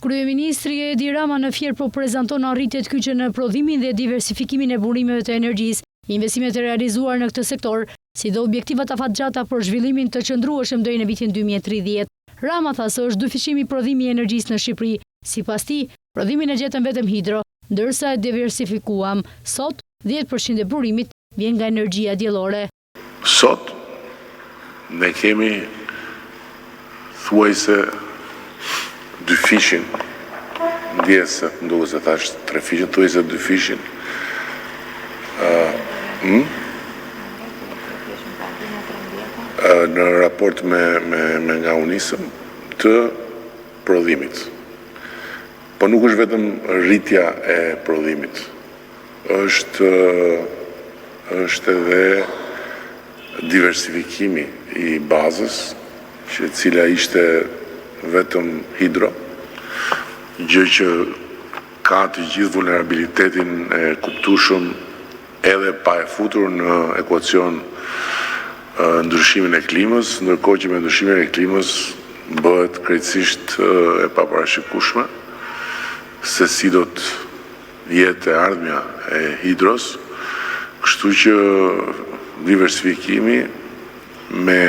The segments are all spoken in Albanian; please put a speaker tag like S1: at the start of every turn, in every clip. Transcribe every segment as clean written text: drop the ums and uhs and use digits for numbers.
S1: Kryeministri Edi Rama në Fier po prezanton arritjet kyçe në prodhimin dhe diversifikimin e burimeve të energjisë, investimet e realizuar në këtë sektor, si dhe objektivat afatgjata për zhvillimin të qëndrueshëm deri në vitin 2030. Rama tha se është dyfishimi i prodhimit i energjisë në Shqipëri. Sipas tij, prodhimin e gjetëm vetëm hidro, ndërsa e diversifikuam. Sot, 10% e burimit vjen nga energjia diellore.
S2: Sot ne kemi thuajse dy fishin, ndjesë, nduke se thash 3 fishin, thuajse 2 fishin. Në raport me nga Unisëm të prodhimit. Po nuk është vetëm rritja e prodhimit, është edhe diversifikimi i bazës, cila ishte vetëm hidro, gjë që ka të gjithë vulnerabilitetin e kuptueshëm edhe pa e futur në ekuacion ndryshimin e klimës, ndërkohë që me ndryshimin e klimës bëhet krejtësisht e paparashikueshme se si do të jetë e ardhmja e hidros, kështu që diversifikimi me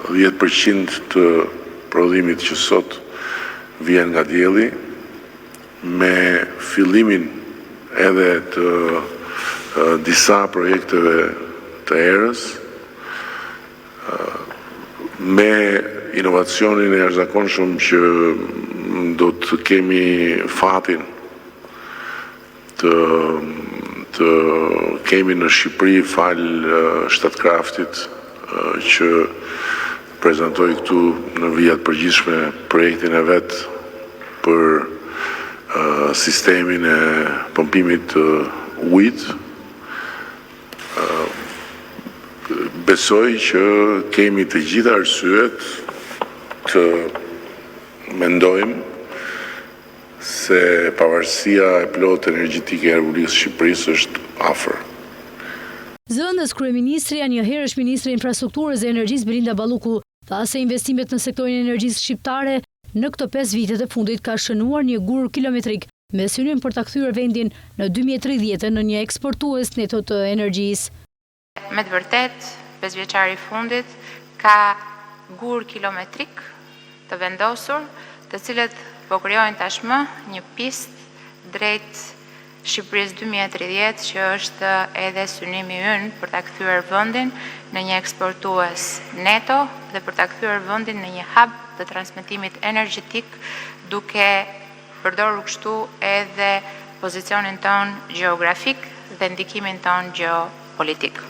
S2: 10% të prodhimit që sot vjen nga dielli, me fillimin edhe të disa projekteve të erës, me inovacionin e jashtëzakonshëm që do të kemi fatin të kemi në Shqipëri fal Shtatkraftit që prezantoi këtu në vijat përgjithshme projektin e vet për sistemin e pompimit të ujit. Besoj që kemi të gjitha arsyet të mendojmë se pavarësia e plotë energjetike e Republikës së Shqipërisë është afër.
S1: Zëvendës kryeministri, anjëherësh ministri i infrastrukturës dhe energjisë Belinda Balluku, tha se investimet në sektorin e energjisë shqiptare në këto 5 vitet e fundit ka shënuar një gur kilometrik me synim për ta kthyer vendin në 2030 në një eksportues neto të energjisë.
S3: Me të vërtet, 5 vjeçari i fundit ka gur kilometrik të vendosur, të cilët po krijojnë tashmë një pistë drejt Shqipërisë 2030, që është edhe synimi ynë për ta kthyer vendin në një eksportues neto dhe për ta kthyer vendin në një hub të transmetimit energjetik, duke përdorur kështu edhe pozicionin ton gjeografik dhe ndikimin ton gjeopolitik.